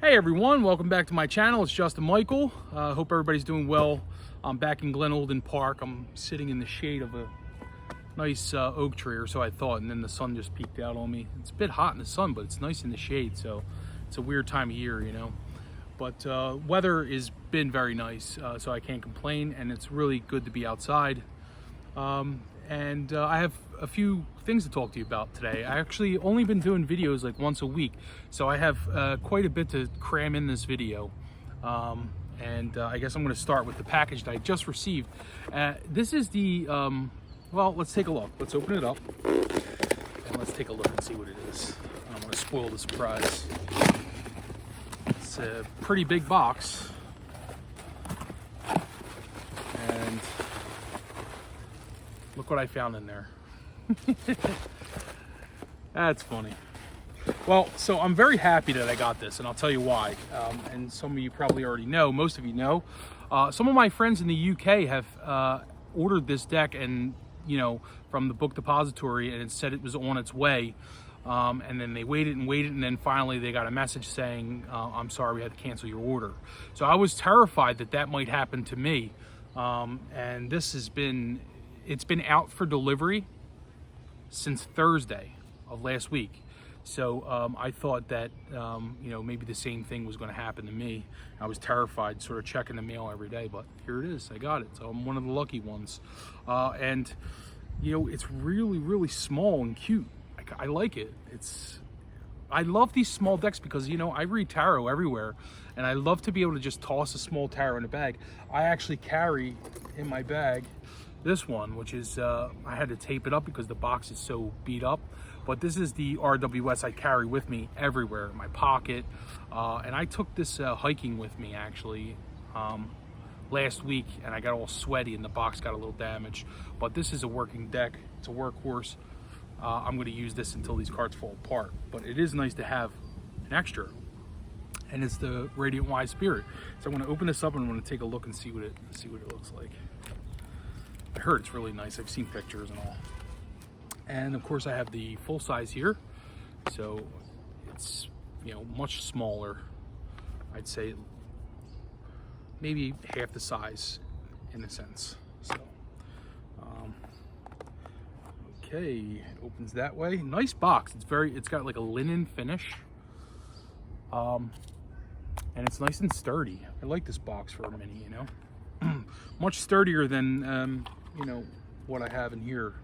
Hey everyone, welcome back to my channel. It's Justin Michael. Hope everybody's doing well. I'm back in Glen Olden Park. I'm sitting in the shade of a nice oak tree, or so I thought, and then the sun just peeked out on me. It's a bit hot in the sun, but it's nice in the shade, so it's a weird time of year, you know. But weather has been very nice, so I can't complain, and it's really good to be outside. I have a few things to talk to you about today. I actually only been doing videos like once a week, so I have quite a bit to cram in this video. I guess I'm going to start with the package that I just received. This is the, well, let's take a look. Let's open it up and let's take a look and see what it is. I don't want to spoil the surprise. It's a pretty big box. And look what I found in there. That's funny. Well, so I'm very happy that I got this, and I'll tell you why. And some of you probably already know, most of you know. Some of my friends in the UK have ordered this deck, and from the book depository, and it said it was on its way. And then they waited and waited, and then finally they got a message saying, I'm sorry, we had to cancel your order. So I was terrified that that might happen to me. And this has been, it's been out for delivery since Thursday of last week. So I thought that, maybe the same thing was going to happen to me. I was terrified, sort of checking the mail every day, but here it is. I got it. So I'm one of the lucky ones. It's really, really small and cute. I like it. I love these small decks because, I read tarot everywhere, and I love to be able to just toss a small tarot in a bag. I actually carry in my bag this one, which is, I had to tape it up because the box is so beat up. But this is the RWS I carry with me everywhere, in my pocket. And I took this hiking with me, actually, last week, and I got all sweaty and the box got a little damaged. But this is a working deck. It's a workhorse. I'm going to use this until these cards fall apart. But it is nice to have an extra. And it's the Radiant Wise Spirit. So I'm going to open this up and I'm going to take a look and see what it looks like. I heard it's really nice. I've seen pictures and all. And of course I have the full size here. So it's, much smaller. I'd say maybe half the size in a sense. So, okay, it opens that way. Nice box. It's got like a linen finish. And it's nice and sturdy. I like this box for a mini, much sturdier than, what I have in here.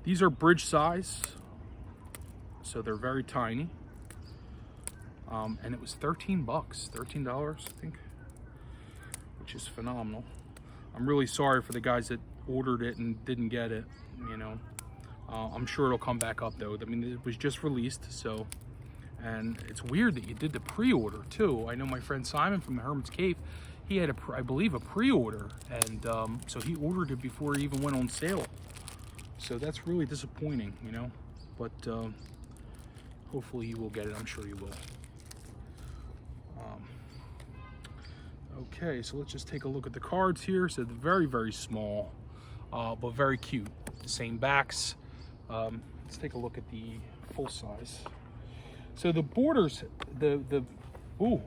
These are bridge size, so they're very tiny. And it was $13, $13, I think, which is phenomenal. I'm really sorry for the guys that ordered it and didn't get it, I'm sure it'll come back up though. I mean, it was just released, so. And it's weird that you did the pre-order too. I know my friend Simon from the Hermit's Cave, he had I believe a pre-order, and so he ordered it before it even went on sale. So that's really disappointing, but hopefully you will get it. I'm sure you will. Okay, so let's just take a look at the cards here. So they're very, very small, but very cute. The same backs. Let's take a look at the full size. So the borders, ooh,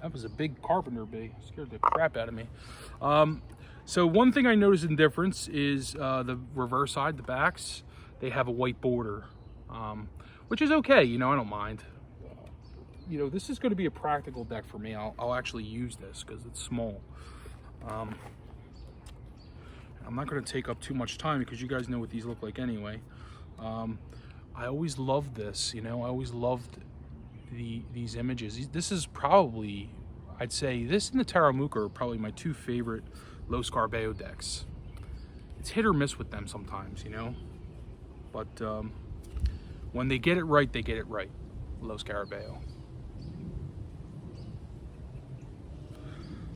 that was a big carpenter bee. Scared the crap out of me. So one thing I noticed in difference is the reverse side, the backs, they have a white border, which is okay, I don't mind. This is going to be a practical deck for me. I'll actually use this because it's small. I'm not going to take up too much time because you guys know what these look like anyway. I always loved this, I always loved these images. This is probably, I'd say this and the Tarot Muka are probably my two favorite Los Scarabeo decks. It's hit or miss with them sometimes, but when they get it right, they get it right. Los Scarabeo.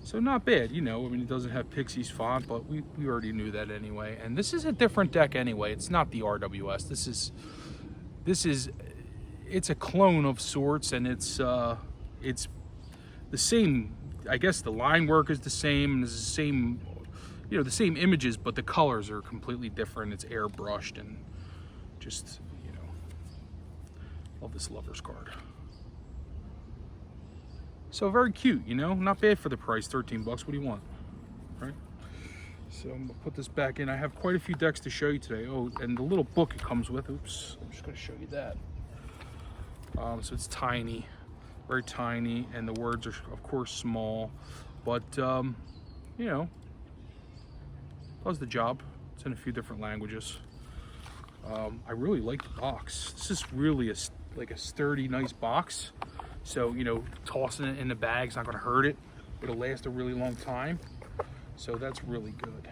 So not bad, I mean, it doesn't have Pixie's font, but we already knew that anyway. And this is a different deck anyway. It's not the RWS. It's a clone of sorts, and it's the same. I guess the line work is the same, and it's the same, the same images, but the colors are completely different. It's airbrushed, and just, love this Lover's card. So very cute, you know, not bad for the price, 13 bucks. What do you want, right? So I'm gonna put this back in. I have quite a few decks to show you today. Oh, and the little book it comes with, oops, I'm just gonna show you that. So it's tiny, very tiny, and the words are of course small, but you know, does the job. It's in a few different languages. I really like the box. This is really like a sturdy, nice box. So, you know, tossing it in the bag's not gonna hurt it. It'll last a really long time. So that's really good.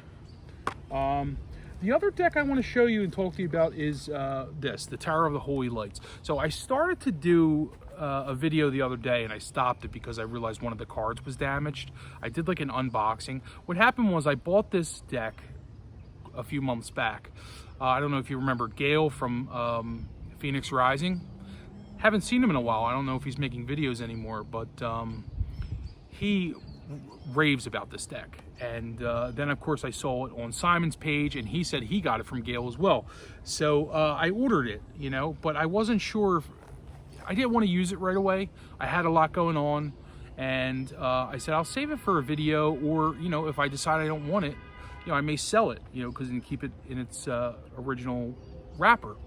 The other deck I want to show you and talk to you about is the Tower of the Holy Lights. So I started to do a video the other day and I stopped it because I realized one of the cards was damaged. I did like an unboxing. What happened was I bought this deck a few months back. I don't know if you remember Gale from Phoenix Rising. Haven't seen him in a while. I don't know if he's making videos anymore, but he raves about this deck. And then of course I saw it on Simon's page and he said he got it from Gale as well. So I ordered it, you know, but I wasn't sure if, I didn't want to use it right away. I had a lot going on and I said I'll save it for a video, or, you know, if I decide I don't want it, you know, I may sell it, you know, because then keep it in its original wrapper.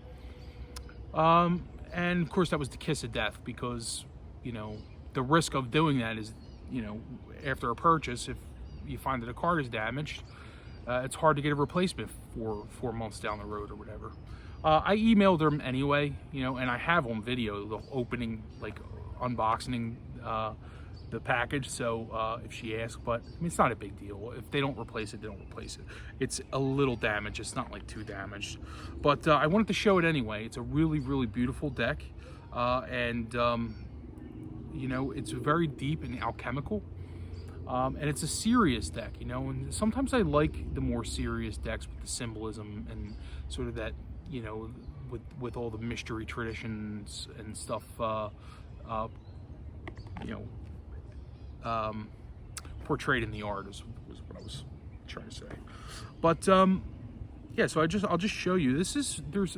And of course that was the kiss of death, because, you know, the risk of doing that is, you know, after a purchase, if you find that a card is damaged, it's hard to get a replacement for 4 months down the road or whatever. I emailed them anyway, you know, and I have on video the opening, like unboxing the package. So if she asks, but I mean, it's not a big deal. If they don't replace it, they don't replace it. It's a little damaged. It's not like too damaged, but I wanted to show it anyway. It's a really, really beautiful deck. You know, it's very deep and alchemical. And it's a serious deck, you know, and sometimes I like the more serious decks with the symbolism and sort of that, you know, with all the mystery traditions and stuff, you know, portrayed in the art is what I was trying to say. But yeah, so I'll just show you. There's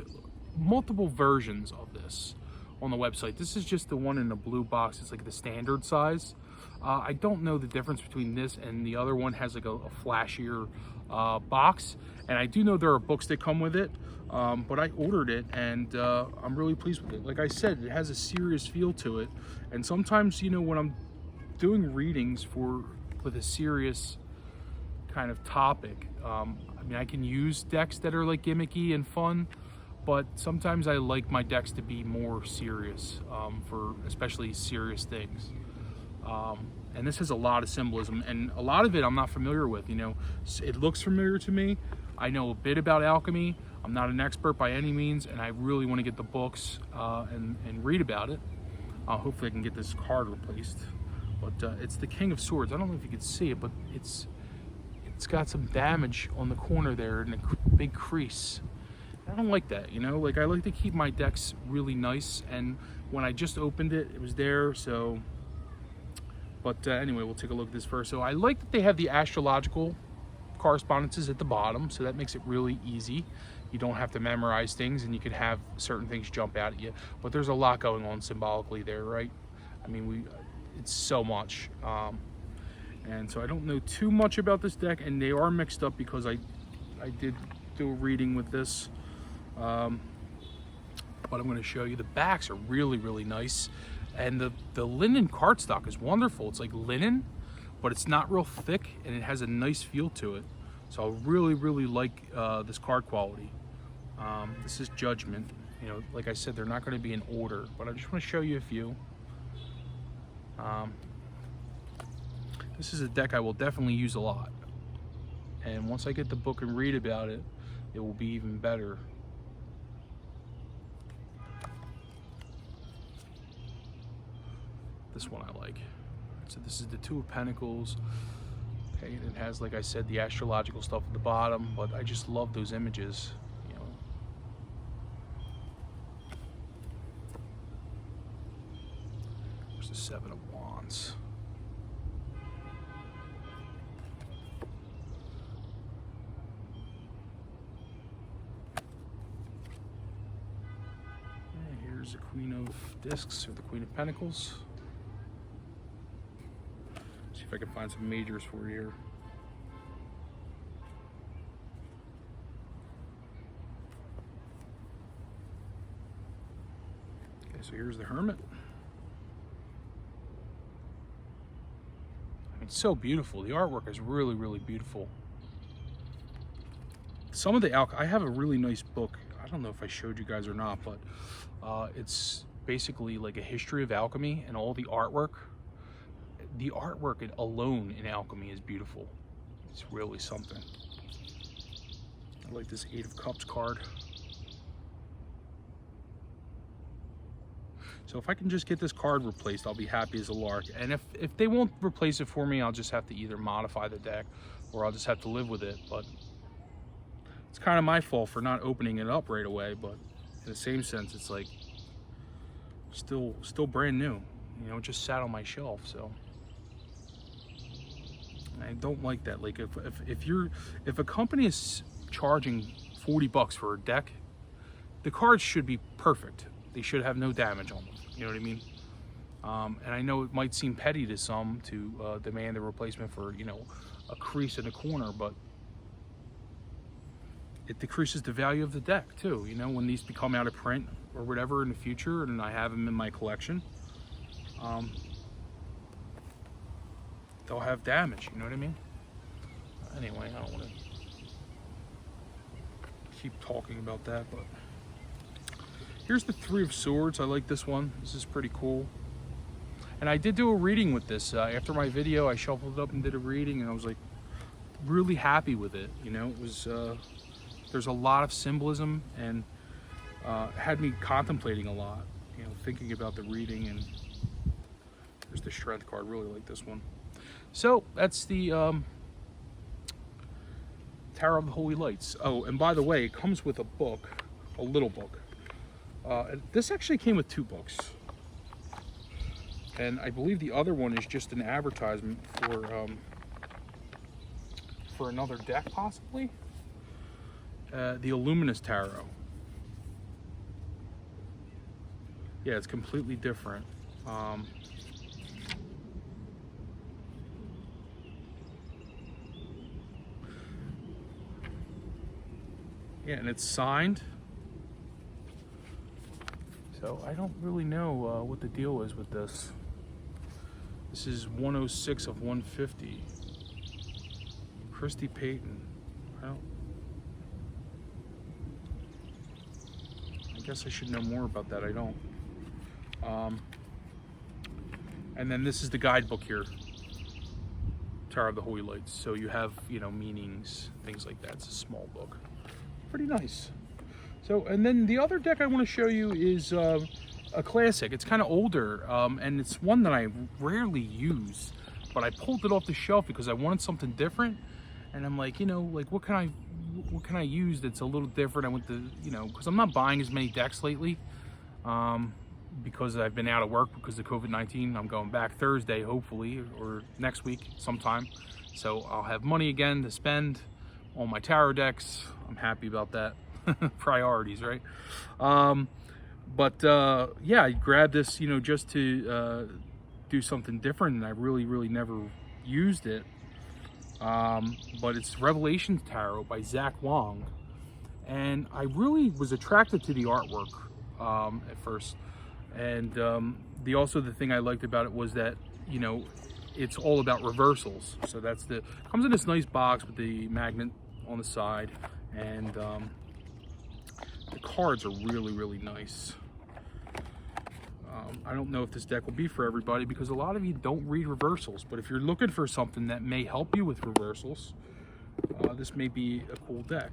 multiple versions of this on the website. This is just the one in the blue box. It's like the standard size. I don't know the difference between this and the other one. Has like a flashier box, and I do know there are books that come with it, but I ordered it and I'm really pleased with it. Like I said, it has a serious feel to it, and sometimes, you know, when I'm doing readings with a serious kind of topic, I mean, I can use decks that are like gimmicky and fun, but sometimes I like my decks to be more serious, for especially serious things. And this has a lot of symbolism, and a lot of it I'm not familiar with. You know, it looks familiar to me. I know a bit about alchemy. I'm not an expert by any means, and I really want to get the books and read about it. Hopefully I can get this card replaced. But it's the King of Swords. I don't know if you can see it, but it's got some damage on the corner there and a big crease. I don't like that, you know. Like, I like to keep my decks really nice, and when I just opened it, it was there. So, but anyway, we'll take a look at this first. So I like that they have the astrological correspondences at the bottom, so that makes it really easy. You don't have to memorize things, and you can have certain things jump out at you. But there's a lot going on symbolically there, right? I mean, it's so much. And so I don't know too much about this deck, and they are mixed up because I did do a reading with this. But I'm going to show you. The backs are really, really nice, and the linen cardstock is wonderful. It's like linen, but it's not real thick, and it has a nice feel to it. So I really, really like this card quality. This is Judgment. You know, like I said, they're not going to be in order, but I just want to show you a few. This is a deck I will definitely use a lot, and once I get the book and read about it, it will be even better. This one I like. So this is the Two of Pentacles. Okay, and it has, like I said, the astrological stuff at the bottom, but I just love those images, you know. There's the Seven of Wands. And here's the Queen of Discs, or the Queen of Pentacles. if I can find some majors for you here. Okay, so here's the Hermit. It's so beautiful. The artwork is really, really beautiful. Some of the I have a really nice book. I don't know if I showed you guys or not, but it's basically like a history of alchemy, and all the artwork. The artwork alone in alchemy is beautiful. It's really something. I like this 8 of Cups card. So if I can just get this card replaced, I'll be happy as a lark. And if they won't replace it for me, I'll just have to either modify the deck or I'll just have to live with it. But it's kind of my fault for not opening it up right away. But in the same sense, it's like still brand new. You know, it just sat on my shelf. So I don't like that. Like if a company is charging $40 for a deck, the cards should be perfect. They should have no damage on them. You know what I mean? And I know it might seem petty to some to demand a replacement for, you know, a crease in the corner, but it decreases the value of the deck too. You know, when these become out of print or whatever in the future, and I have them in my collection, they'll have damage. You know what I mean? Anyway, I don't want to keep talking about that, but. Here's the 3 of Swords. I like this one. This is pretty cool. And I did do a reading with this. After my video, I shuffled it up and did a reading, and I was like really happy with it. You know, it was, there's a lot of symbolism, and had me contemplating a lot, you know, thinking about the reading. And there's the Strength card. Really like this one. So that's the Tarot of the Holy Lights. Oh, and by the way, it comes with a book, a little book. This actually came with 2 books, and I believe the other one is just an advertisement for another deck, possibly. The Aluminous Tarot. Yeah, it's completely different. Yeah, and it's signed. So I don't really know what the deal is with this. This is 106 of 150. Christy Payton. I guess I should know more about that. I don't. And then this is the guidebook here. Tarot of the Holy Lights. So you have, you know, meanings, things like that. It's a small book. Pretty nice. So, and then the other deck I want to show you is a classic. It's kind of older, and it's one that I rarely use, but I pulled it off the shelf because I wanted something different. And I'm like, you know, like what can I use that's a little different? I went to, you know, because I'm not buying as many decks lately, because I've been out of work because of COVID-19. I'm going back Thursday, hopefully, or next week sometime. So I'll have money again to spend on my tarot decks. I'm happy about that. Priorities, right? Yeah, I grabbed this, you know, just to do something different, and I really never used it. But it's Revelations Tarot by Zack Wang, and I really was attracted to the artwork at first. And the thing I liked about it was that, you know, it's all about reversals. So that's comes in this nice box with the magnet on the side, and the cards are really nice. I don't know if this deck will be for everybody because a lot of you don't read reversals, but if you're looking for something that may help you with reversals, this may be a cool deck.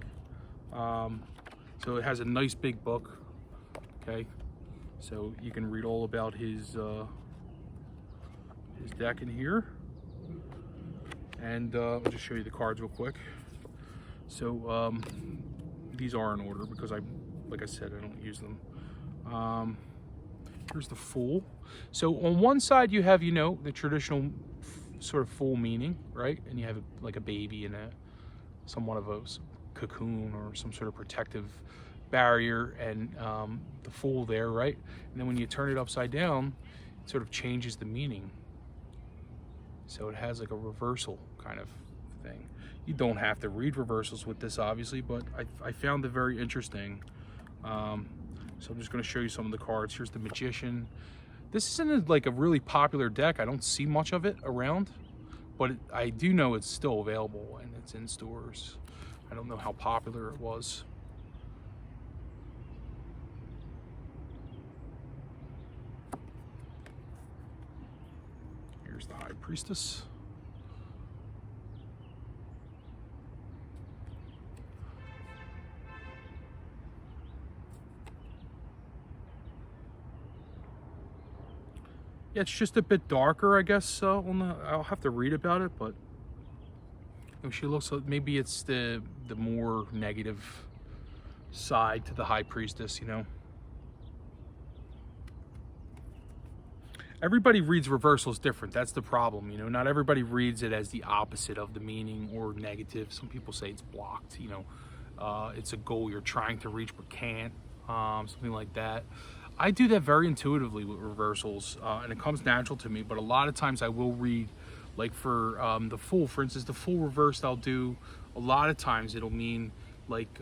So it has a nice big book, okay? So you can read all about his deck in here. And I'll just show you the cards real quick. So these are in order because like I said, I don't use them. Here's the Fool. So on one side you have, you know, the traditional sort of Fool meaning, right? And you have like a baby in somewhat of a cocoon or some sort of protective barrier, and the Fool there, right? And then when you turn it upside down, it sort of changes the meaning. So it has like a reversal kind of thing. You don't have to read reversals with this, obviously, but I found it very interesting. So I'm just going to show you some of the cards. Here's the Magician. This isn't like a really popular deck. I don't see much of it around, but I do know it's still available and it's in stores. I don't know how popular it was. Here's the High Priestess. Yeah, it's just a bit darker, I guess. I'll have to read about it, but you know, she looks like maybe it's the more negative side to the High Priestess, you know. Everybody reads reversals different. That's the problem, you know. Not everybody reads it as the opposite of the meaning or negative. Some people say it's blocked, you know. It's a goal you're trying to reach but can't, something like that. I do that very intuitively with reversals, and it comes natural to me, but a lot of times I will read, like for the Fool, for instance, the Fool reversed I'll do, a lot of times it'll mean like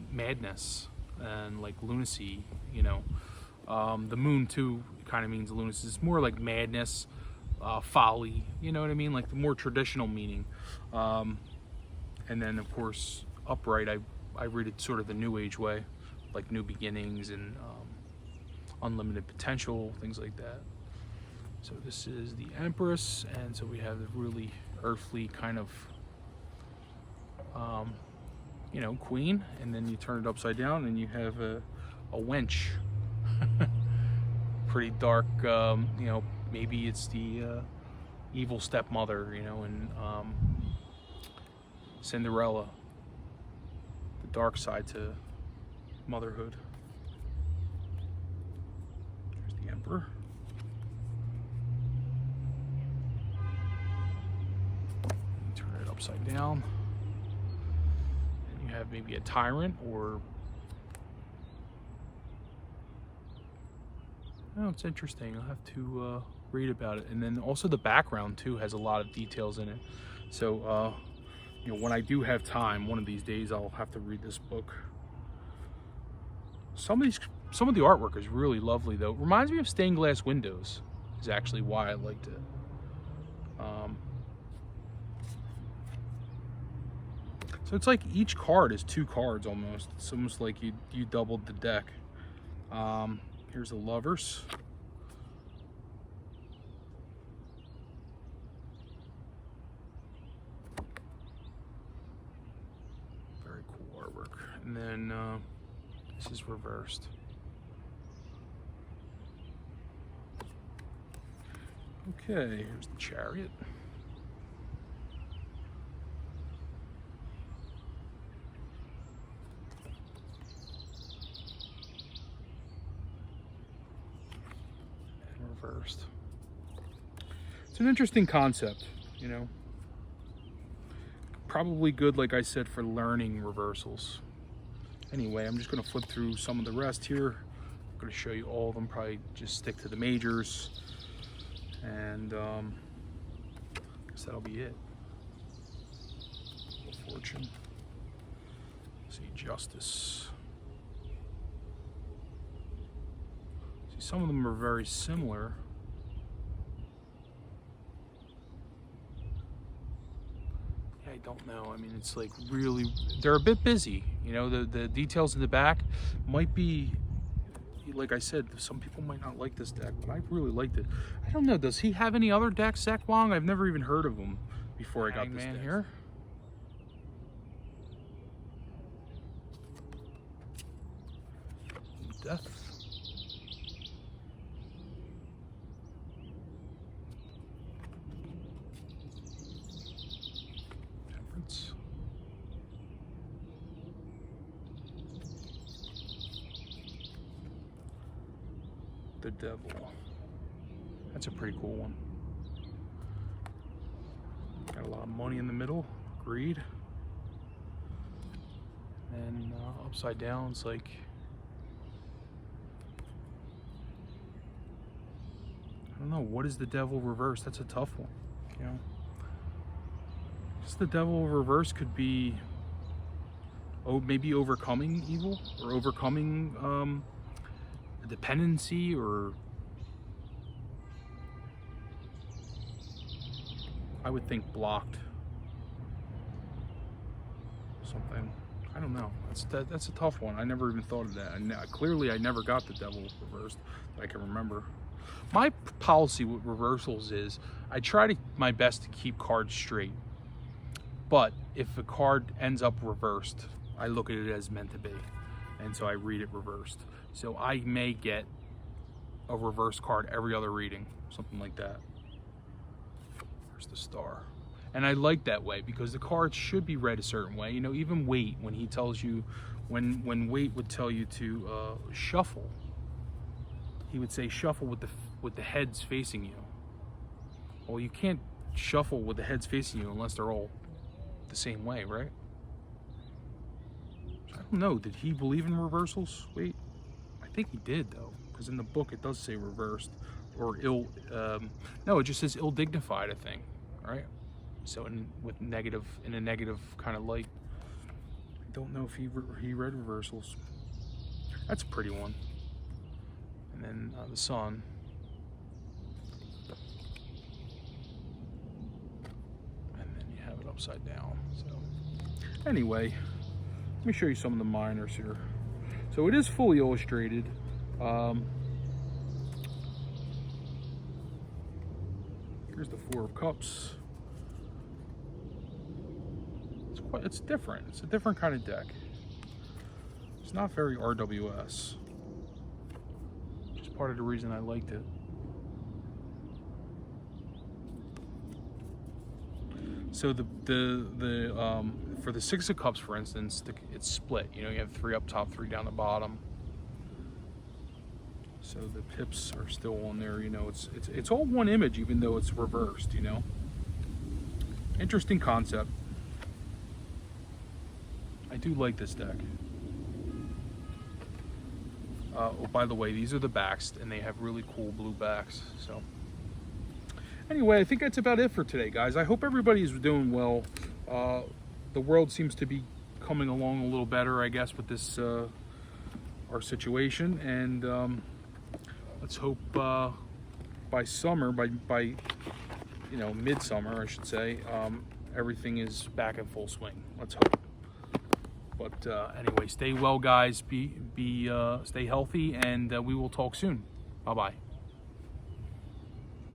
madness and like lunacy, you know. The Moon too kind of means lunacy. It's more like madness, folly, you know what I mean? Like the more traditional meaning. And then of course, Upright, I read it sort of the New Age way, like new beginnings and unlimited potential, things like that. So this is the Empress, and so we have the really earthly kind of, you know, queen, and then you turn it upside down and you have a wench. Pretty dark, you know, maybe it's the evil stepmother, you know, and Cinderella, the dark side to motherhood. There's the Emperor. Turn it upside down. And you have maybe a tyrant or... Oh, it's interesting. I'll have to read about it. And then also the background too has a lot of details in it. So, you know, when I do have time, one of these days, I'll have to read this book. Some of the artwork is really lovely, though. It reminds me of stained glass windows. Is actually why I liked it. So it's like each card is 2 cards almost. It's almost like you doubled the deck. Here's the Lovers. Very cool artwork. And then this is reversed. Okay, here's the Chariot. Reversed. It's an interesting concept, you know. Probably good, like I said, for learning reversals. Anyway, I'm just going to flip through some of the rest here. I'm going to show you all of them. Probably just stick to the majors, and I guess that'll be it. Fortune. See, Justice. Some of them are very similar. Yeah, I don't know. I mean, it's like really, they're a bit busy. You know, the details in the back might be, like I said, some people might not like this deck, but I really liked it. I don't know, does he have any other decks, Zack Wang? I've never even heard of him before I got this deck. Here. Death. The Devil. That's a pretty cool one. Got a lot of money in the middle. Greed. And upside down, it's like, I don't know, what is the Devil reversed? That's a tough one, you know. Just the Devil reverse could be, oh, maybe overcoming evil, or overcoming a dependency, or I would think blocked something. I don't know. That's a tough one. I never even thought of that. And clearly I never got the Devil reversed that I can remember. My policy with reversals is I try my best to keep cards straight. But if a card ends up reversed, I look at it as meant to be. And so I read it reversed. So I may get a reverse card every other reading, something like that. There's the Star. And I like that way because the cards should be read a certain way. You know, even Waite, when he tells you, when Waite would tell you to shuffle, he would say shuffle with the heads facing you. Well, you can't shuffle with the heads facing you unless they're all the same way, right? I don't know. Did he believe in reversals? Wait, I think he did though, because in the book it does say reversed or ill. No, it just says ill-dignified, I think. Right? So in a negative kind of light. I don't know if he read reversals. That's a pretty one. And then the Sun. And then you have it upside down. So anyway, let me show you some of the minors here. So it is fully illustrated. Here's the Four of Cups. It's different. It's a different kind of deck. It's not very RWS. Which is part of the reason I liked it. So for the Six of Cups, for instance, it's split. You know, you have 3 up top, 3 down the bottom. So the pips are still on there. You know, it's all one image, even though it's reversed. You know, interesting concept. I do like this deck. Oh, by the way, these are the backs, and they have really cool blue backs. So anyway, I think that's about it for today, guys. I hope everybody is doing well. The world seems to be coming along a little better, I guess, with this our situation, and let's hope by summer, by you know, midsummer, I should say, everything is back in full swing. Let's hope. But anyway, stay well, guys. Stay healthy, and we will talk soon. Bye-bye.